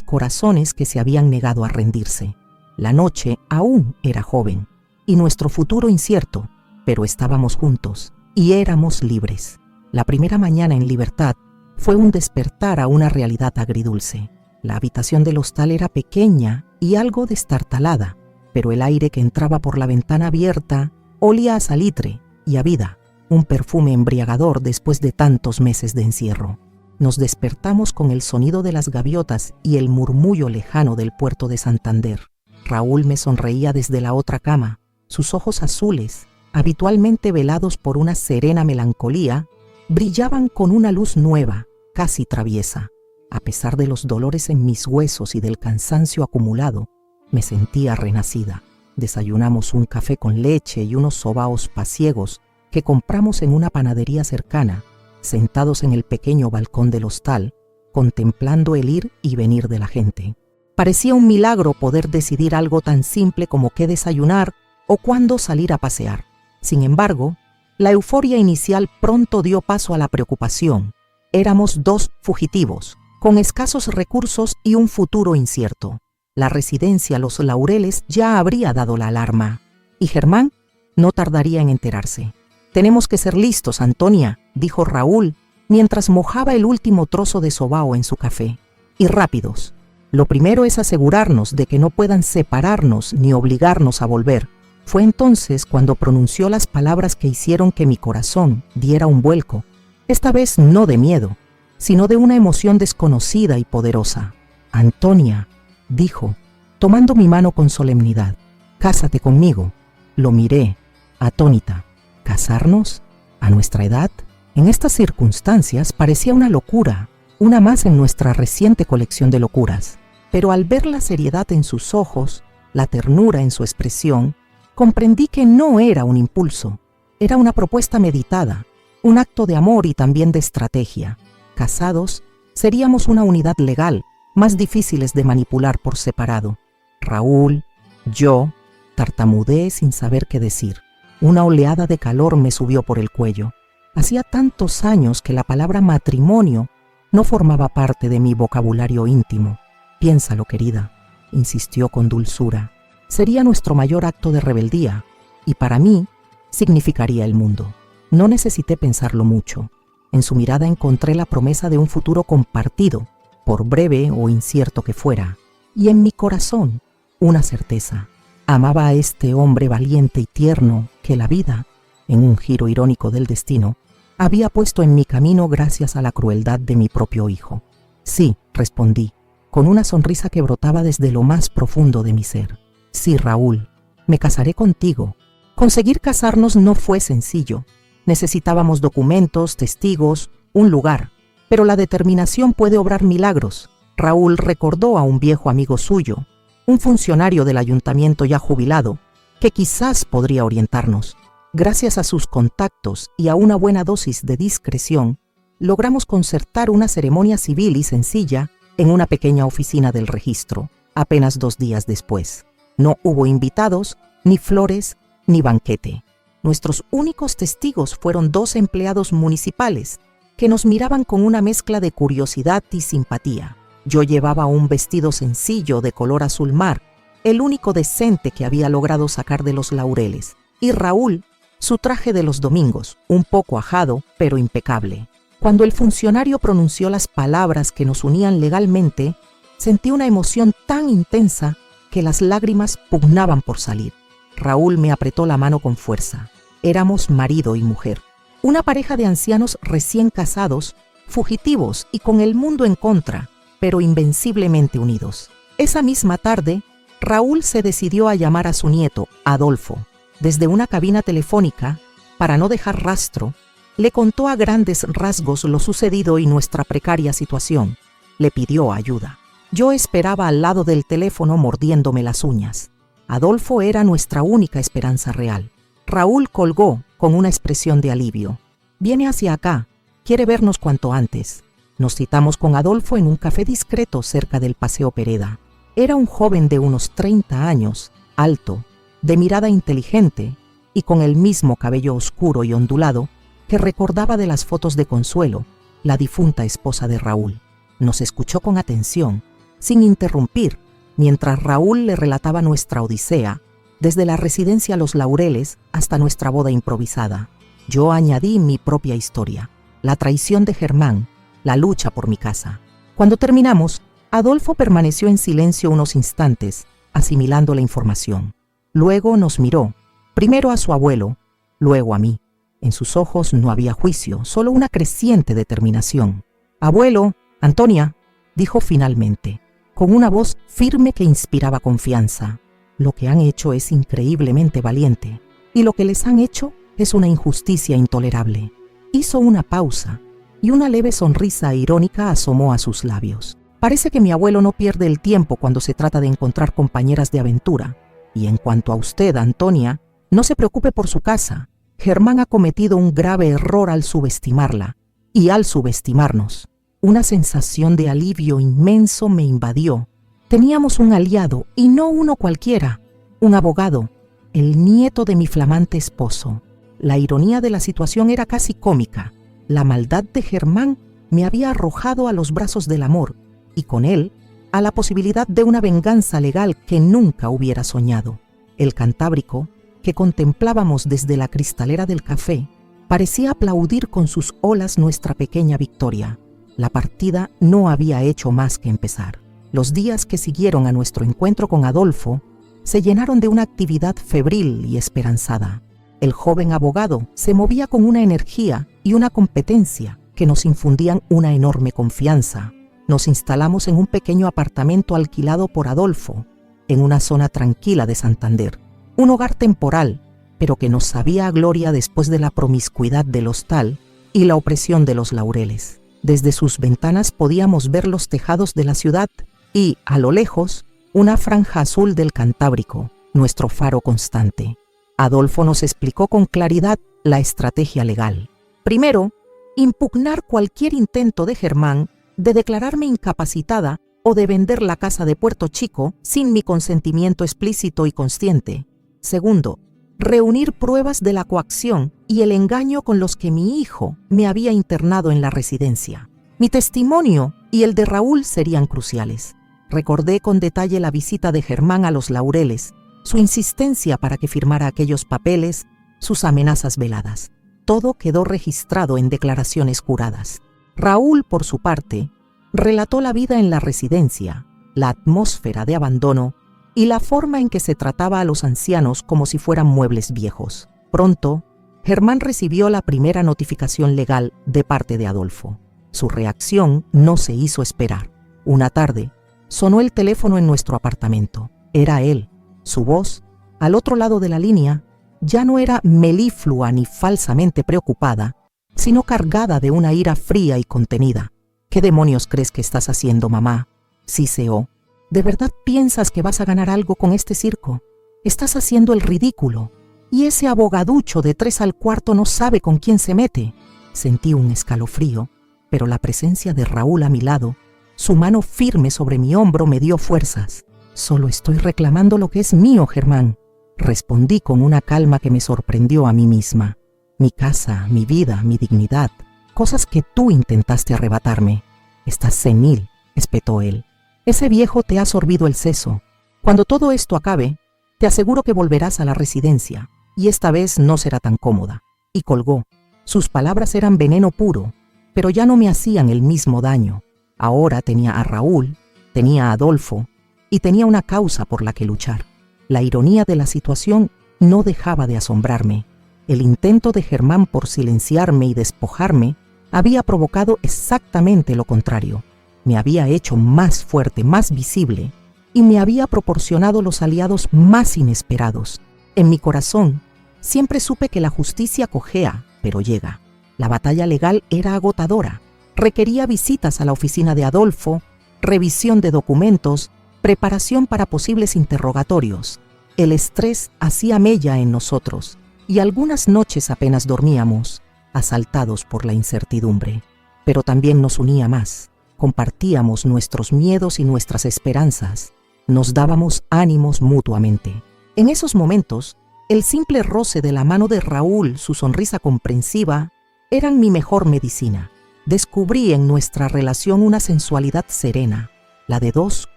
[SPEAKER 1] corazones que se habían negado a rendirse. La noche aún era joven y nuestro futuro incierto, pero estábamos juntos y éramos libres. La primera mañana en libertad fue un despertar a una realidad agridulce. La habitación del hostal era pequeña y algo destartalada, pero el aire que entraba por la ventana abierta olía a salitre y a vida, un perfume embriagador después de tantos meses de encierro. Nos despertamos con el sonido de las gaviotas y el murmullo lejano del puerto de Santander. Raúl me sonreía desde la otra cama. Sus ojos azules, habitualmente velados por una serena melancolía, brillaban con una luz nueva, casi traviesa. A pesar de los dolores en mis huesos y del cansancio acumulado, me sentía renacida. Desayunamos un café con leche y unos sobaos pasiegos que compramos en una panadería cercana, sentados en el pequeño balcón del hostal, contemplando el ir y venir de la gente. Parecía un milagro poder decidir algo tan simple como qué desayunar o cuándo salir a pasear. Sin embargo, la euforia inicial pronto dio paso a la preocupación. Éramos dos fugitivos, con escasos recursos y un futuro incierto. La residencia Los Laureles ya habría dado la alarma, y Germán no tardaría en enterarse. «Tenemos que ser listos, Antonia», dijo Raúl, mientras mojaba el último trozo de sobao en su café. «Y rápidos. Lo primero es asegurarnos de que no puedan separarnos ni obligarnos a volver». Fue entonces cuando pronunció las palabras que hicieron que mi corazón diera un vuelco, esta vez no de miedo, sino de una emoción desconocida y poderosa. «Antonia», dijo, tomando mi mano con solemnidad, «cásate conmigo». Lo miré, atónita. ¿Casarnos? ¿A nuestra edad? En estas circunstancias parecía una locura, una más en nuestra reciente colección de locuras. Pero al ver la seriedad en sus ojos, la ternura en su expresión, comprendí que no era un impulso, era una propuesta meditada, un acto de amor y también de estrategia. Casados, seríamos una unidad legal, más difíciles de manipular por separado. Raúl, yo, Tartamudeé sin saber qué decir. Una oleada de calor me subió por el cuello. Hacía tantos años que la palabra matrimonio no formaba parte de mi vocabulario íntimo. Piénsalo, querida, insistió con dulzura. Sería nuestro mayor acto de rebeldía y para mí significaría el mundo. No necesité pensarlo mucho. En su mirada encontré la promesa de un futuro compartido, por breve o incierto que fuera, y en mi corazón una certeza. Amaba a este hombre valiente y tierno que la vida, en un giro irónico del destino, había puesto en mi camino gracias a la crueldad de mi propio hijo. Sí, respondí, con una sonrisa que brotaba desde lo más profundo de mi ser. Sí, Raúl, me casaré contigo. Conseguir casarnos no fue sencillo. Necesitábamos documentos, testigos, un lugar, pero la determinación puede obrar milagros. Raúl recordó a un viejo amigo suyo, un funcionario del ayuntamiento ya jubilado, que quizás podría orientarnos. Gracias a sus contactos y a una buena dosis de discreción, logramos concertar una ceremonia civil y sencilla en una pequeña oficina del registro, apenas 2 días después. No hubo invitados, ni flores, ni banquete. Nuestros únicos testigos fueron 2 empleados municipales que nos miraban con una mezcla de curiosidad y simpatía. Yo llevaba un vestido sencillo de color azul mar, el único decente que había logrado sacar de los laureles, y Raúl, su traje de los domingos, un poco ajado, pero impecable. Cuando el funcionario pronunció las palabras que nos unían legalmente, sentí una emoción tan intensa que las lágrimas pugnaban por salir. Raúl me apretó la mano con fuerza. Éramos marido y mujer, una pareja de ancianos recién casados, fugitivos y con el mundo en contra, pero invenciblemente unidos. Esa misma tarde, Raúl se decidió a llamar a su nieto, Adolfo. Desde una cabina telefónica, para no dejar rastro, le contó a grandes rasgos lo sucedido y nuestra precaria situación. Le pidió ayuda. Yo esperaba al lado del teléfono mordiéndome las uñas. Adolfo era nuestra única esperanza real. Raúl colgó con una expresión de alivio. Viene hacia acá, quiere vernos cuanto antes. Nos citamos con Adolfo en un café discreto cerca del Paseo Pereda. Era un joven de unos 30 años, alto, de mirada inteligente y con el mismo cabello oscuro y ondulado que recordaba de las fotos de Consuelo, la difunta esposa de Raúl. Nos escuchó con atención, sin interrumpir, mientras Raúl le relataba nuestra odisea, desde la residencia Los Laureles hasta nuestra boda improvisada. Yo añadí mi propia historia, la traición de Germán, la lucha por mi casa. Cuando terminamos, Adolfo permaneció en silencio unos instantes, asimilando la información. Luego nos miró, primero a su abuelo, luego a mí. En sus ojos no había juicio, solo una creciente determinación. «Abuelo, Antonia», dijo finalmente, con una voz firme que inspiraba confianza. «Lo que han hecho es increíblemente valiente, y lo que les han hecho es una injusticia intolerable». Hizo una pausa, y una leve sonrisa irónica asomó a sus labios. «Parece que mi abuelo no pierde el tiempo cuando se trata de encontrar compañeras de aventura. Y en cuanto a usted, Antonia, no se preocupe por su casa. Germán ha cometido un grave error al subestimarla y al subestimarnos». Una sensación de alivio inmenso me invadió. Teníamos un aliado, y no uno cualquiera, un abogado, el nieto de mi flamante esposo. La ironía de la situación era casi cómica. La maldad de Germán me había arrojado a los brazos del amor, y con él a la posibilidad de una venganza legal que nunca hubiera soñado. El Cantábrico, que contemplábamos desde la cristalera del café, parecía aplaudir con sus olas nuestra pequeña victoria. La partida no había hecho más que empezar. Los días que siguieron a nuestro encuentro con Adolfo se llenaron de una actividad febril y esperanzada. El joven abogado se movía con una energía y una competencia que nos infundían una enorme confianza. Nos instalamos en un pequeño apartamento alquilado por Adolfo, en una zona tranquila de Santander. Un hogar temporal, pero que nos sabía a gloria después de la promiscuidad del hostal y la opresión de Los Laureles. Desde sus ventanas podíamos ver los tejados de la ciudad y, a lo lejos, una franja azul del Cantábrico, nuestro faro constante. Adolfo nos explicó con claridad la estrategia legal. Primero, impugnar cualquier intento de Germán de declararme incapacitada o de vender la casa de Puerto Chico sin mi consentimiento explícito y consciente. Segundo, reunir pruebas de la coacción y el engaño con los que mi hijo me había internado en la residencia. Mi testimonio y el de Raúl serían cruciales. Recordé con detalle la visita de Germán a Los Laureles, su insistencia para que firmara aquellos papeles, sus amenazas veladas. Todo quedó registrado en declaraciones juradas. Raúl, por su parte, relató la vida en la residencia, la atmósfera de abandono y la forma en que se trataba a los ancianos como si fueran muebles viejos. Pronto, Germán recibió la primera notificación legal de parte de Adolfo. Su reacción no se hizo esperar. Una tarde, sonó el teléfono en nuestro apartamento. Era él. Su voz, al otro lado de la línea, ya no era meliflua ni falsamente preocupada, sino cargada de una ira fría y contenida. ¿Qué demonios crees que estás haciendo, mamá? Siseó. ¿De verdad piensas que vas a ganar algo con este circo? Estás haciendo el ridículo. Y ese abogaducho de 3 al cuarto no sabe con quién se mete. Sentí un escalofrío, pero la presencia de Raúl a mi lado, su mano firme sobre mi hombro, me dio fuerzas. Solo estoy reclamando lo que es mío, Germán. Respondí con una calma que me sorprendió a mí misma. Mi casa, mi vida, mi dignidad, cosas que tú intentaste arrebatarme. Estás senil, espetó él. Ese viejo te ha sorbido el seso. Cuando todo esto acabe, te aseguro que volverás a la residencia, y esta vez no será tan cómoda. Y colgó. Sus palabras eran veneno puro, pero ya no me hacían el mismo daño. Ahora tenía a Raúl, tenía a Adolfo, y tenía una causa por la que luchar. La ironía de la situación no dejaba de asombrarme. El intento de Germán por silenciarme y despojarme había provocado exactamente lo contrario. Me había hecho más fuerte, más visible, y me había proporcionado los aliados más inesperados. En mi corazón, siempre supe que la justicia cojea, pero llega. La batalla legal era agotadora. Requería visitas a la oficina de Adolfo, revisión de documentos, preparación para posibles interrogatorios. El estrés hacía mella en nosotros, y algunas noches apenas dormíamos, asaltados por la incertidumbre. Pero también nos unía más. Compartíamos nuestros miedos y nuestras esperanzas. Nos dábamos ánimos mutuamente. En esos momentos, el simple roce de la mano de Raúl, su sonrisa comprensiva, eran mi mejor medicina. Descubrí en nuestra relación una sensualidad serena, la de 2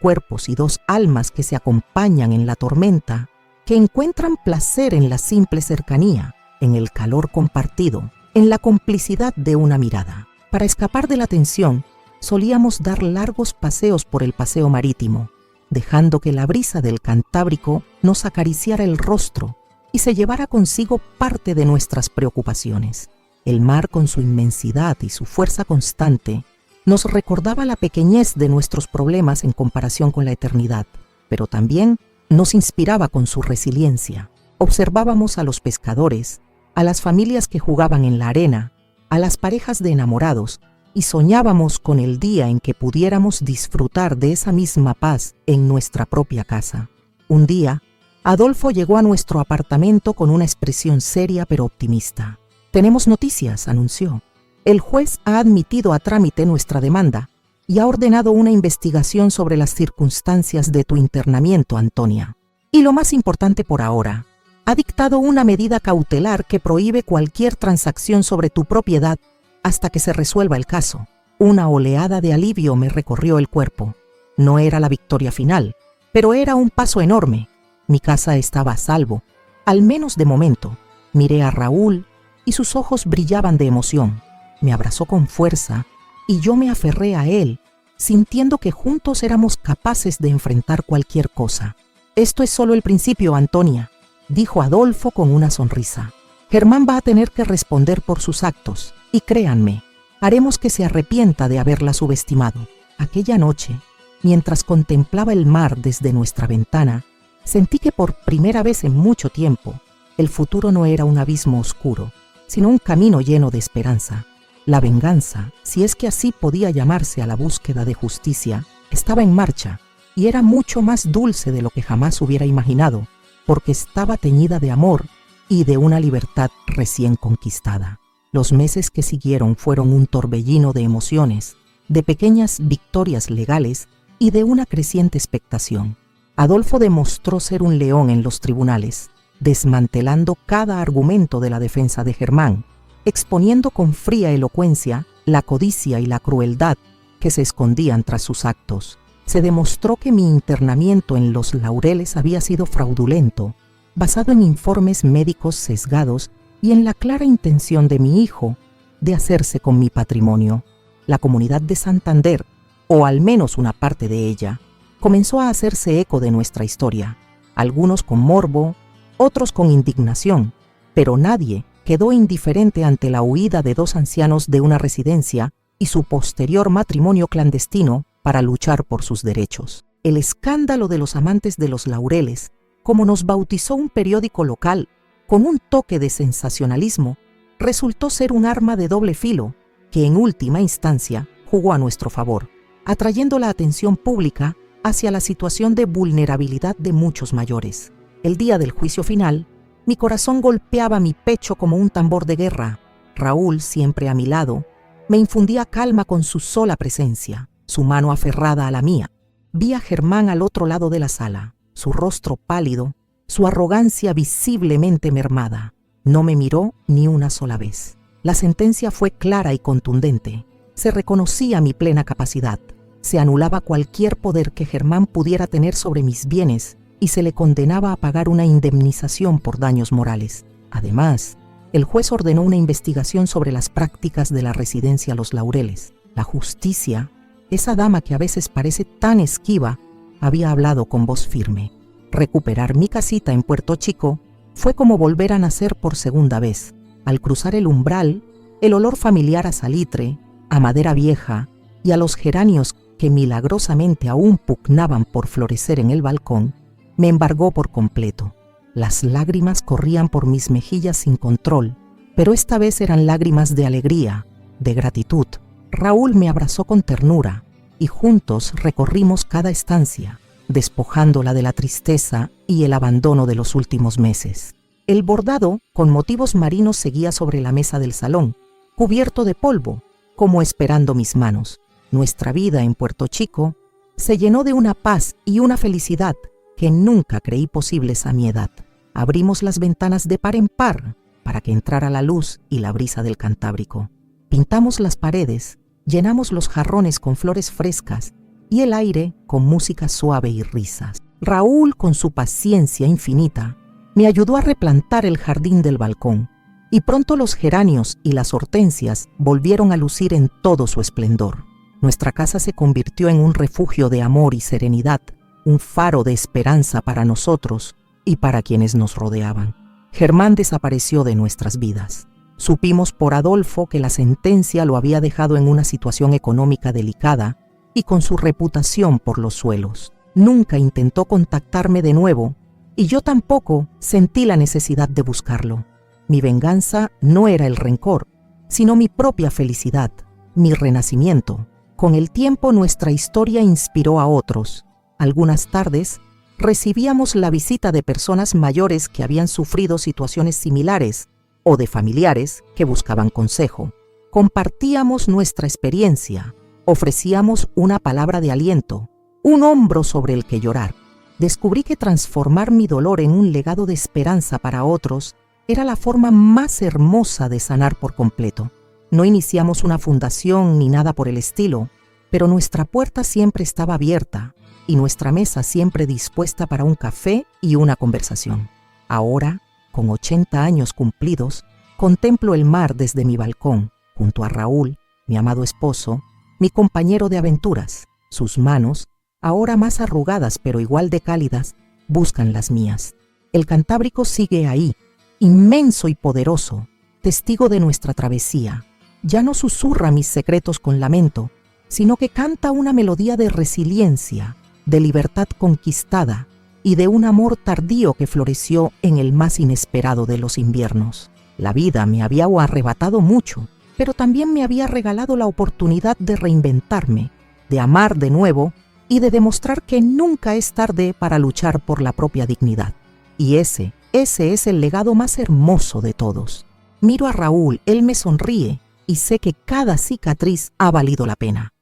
[SPEAKER 1] cuerpos y 2 almas que se acompañan en la tormenta, que encuentran placer en la simple cercanía, en el calor compartido, en la complicidad de una mirada. Para escapar de la tensión, solíamos dar largos paseos por el paseo marítimo, dejando que la brisa del Cantábrico nos acariciara el rostro y se llevara consigo parte de nuestras preocupaciones. El mar, con su inmensidad y su fuerza constante, nos recordaba la pequeñez de nuestros problemas en comparación con la eternidad, pero también nos inspiraba con su resiliencia. Observábamos a los pescadores, a las familias que jugaban en la arena, a las parejas de enamorados, y soñábamos con el día en que pudiéramos disfrutar de esa misma paz en nuestra propia casa. Un día, Adolfo llegó a nuestro apartamento con una expresión seria pero optimista. «Tenemos noticias», anunció. «El juez ha admitido a trámite nuestra demanda y ha ordenado una investigación sobre las circunstancias de tu internamiento, Antonia. Y lo más importante por ahora, ha dictado una medida cautelar que prohíbe cualquier transacción sobre tu propiedad hasta que se resuelva el caso». Una oleada de alivio me recorrió el cuerpo. No era la victoria final, pero era un paso enorme. Mi casa estaba a salvo, al menos de momento. Miré a Raúl y sus ojos brillaban de emoción. Me abrazó con fuerza y yo me aferré a él, sintiendo que juntos éramos capaces de enfrentar cualquier cosa. «Esto es solo el principio, Antonia», dijo Adolfo con una sonrisa. «Germán va a tener que responder por sus actos, y créanme, haremos que se arrepienta de haberla subestimado». Aquella noche, mientras contemplaba el mar desde nuestra ventana, sentí que por primera vez en mucho tiempo, el futuro no era un abismo oscuro, sino un camino lleno de esperanza. La venganza, si es que así podía llamarse a la búsqueda de justicia, estaba en marcha, y era mucho más dulce de lo que jamás hubiera imaginado, porque estaba teñida de amor y de una libertad recién conquistada. Los meses que siguieron fueron un torbellino de emociones, de pequeñas victorias legales y de una creciente expectación. Adolfo demostró ser un león en los tribunales. desmantelando cada argumento de la defensa de Germán, exponiendo con fría elocuencia la codicia y la crueldad que se escondían tras sus actos. Se demostró que mi internamiento en Los Laureles había sido fraudulento, basado en informes médicos sesgados y en la clara intención de mi hijo de hacerse con mi patrimonio. La comunidad de Santander, o al menos una parte de ella, comenzó a hacerse eco de nuestra historia, algunos con morbo, otros con indignación, pero nadie quedó indiferente ante la huida de dos ancianos de una residencia y su posterior matrimonio clandestino para luchar por sus derechos. El escándalo de los amantes de Los Laureles, como nos bautizó un periódico local, con un toque de sensacionalismo, resultó ser un arma de doble filo que en última instancia jugó a nuestro favor, atrayendo la atención pública hacia la situación de vulnerabilidad de muchos mayores. El día del juicio final, mi corazón golpeaba mi pecho como un tambor de guerra. Raúl, siempre a mi lado, me infundía calma con su sola presencia, su mano aferrada a la mía. Vi a Germán al otro lado de la sala, su rostro pálido, su arrogancia visiblemente mermada. No me miró ni una sola vez. La sentencia fue clara y contundente. Se reconocía mi plena capacidad. Se anulaba cualquier poder que Germán pudiera tener sobre mis bienes y se le condenaba a pagar una indemnización por daños morales. Además, el juez ordenó una investigación sobre las prácticas de la residencia Los Laureles. La justicia, esa dama que a veces parece tan esquiva, había hablado con voz firme. Recuperar mi casita en Puerto Chico fue como volver a nacer por segunda vez. Al cruzar el umbral, el olor familiar a salitre, a madera vieja y a los geranios que milagrosamente aún pugnaban por florecer en el balcón, me embargó por completo. Las lágrimas corrían por mis mejillas sin control, pero esta vez eran lágrimas de alegría, de gratitud. Raúl me abrazó con ternura y juntos recorrimos cada estancia, despojándola de la tristeza y el abandono de los últimos meses. El bordado con motivos marinos seguía sobre la mesa del salón, cubierto de polvo, como esperando mis manos. Nuestra vida en Puerto Chico se llenó de una paz y una felicidad que nunca creí posibles a mi edad. Abrimos las ventanas de par en par para que entrara la luz y la brisa del Cantábrico. Pintamos las paredes, llenamos los jarrones con flores frescas y el aire con música suave y risas. Raúl, con su paciencia infinita, me ayudó a replantar el jardín del balcón, y pronto los geranios y las hortensias volvieron a lucir en todo su esplendor. Nuestra casa se convirtió en un refugio de amor y serenidad, un faro de esperanza para nosotros y para quienes nos rodeaban. Germán desapareció de nuestras vidas. Supimos por Adolfo que la sentencia lo había dejado en una situación económica delicada y con su reputación por los suelos. Nunca intentó contactarme de nuevo y yo tampoco sentí la necesidad de buscarlo. Mi venganza no era el rencor, sino mi propia felicidad, mi renacimiento. Con el tiempo nuestra historia inspiró a otros. Algunas tardes recibíamos la visita de personas mayores que habían sufrido situaciones similares o de familiares que buscaban consejo. Compartíamos nuestra experiencia, ofrecíamos una palabra de aliento, un hombro sobre el que llorar. Descubrí que transformar mi dolor en un legado de esperanza para otros era la forma más hermosa de sanar por completo. No iniciamos una fundación ni nada por el estilo, pero nuestra puerta siempre estaba abierta y nuestra mesa siempre dispuesta para un café y una conversación. Ahora, con 80 años cumplidos, contemplo el mar desde mi balcón, junto a Raúl, mi amado esposo, mi compañero de aventuras. Sus manos, ahora más arrugadas pero igual de cálidas, buscan las mías. El Cantábrico sigue ahí, inmenso y poderoso, testigo de nuestra travesía. Ya no susurra mis secretos con lamento, sino que canta una melodía de resiliencia, de libertad conquistada y de un amor tardío que floreció en el más inesperado de los inviernos. La vida me había arrebatado mucho, pero también me había regalado la oportunidad de reinventarme, de amar de nuevo y de demostrar que nunca es tarde para luchar por la propia dignidad. Y ese es el legado más hermoso de todos. Miro a Raúl, él me sonríe y sé que cada cicatriz ha valido la pena.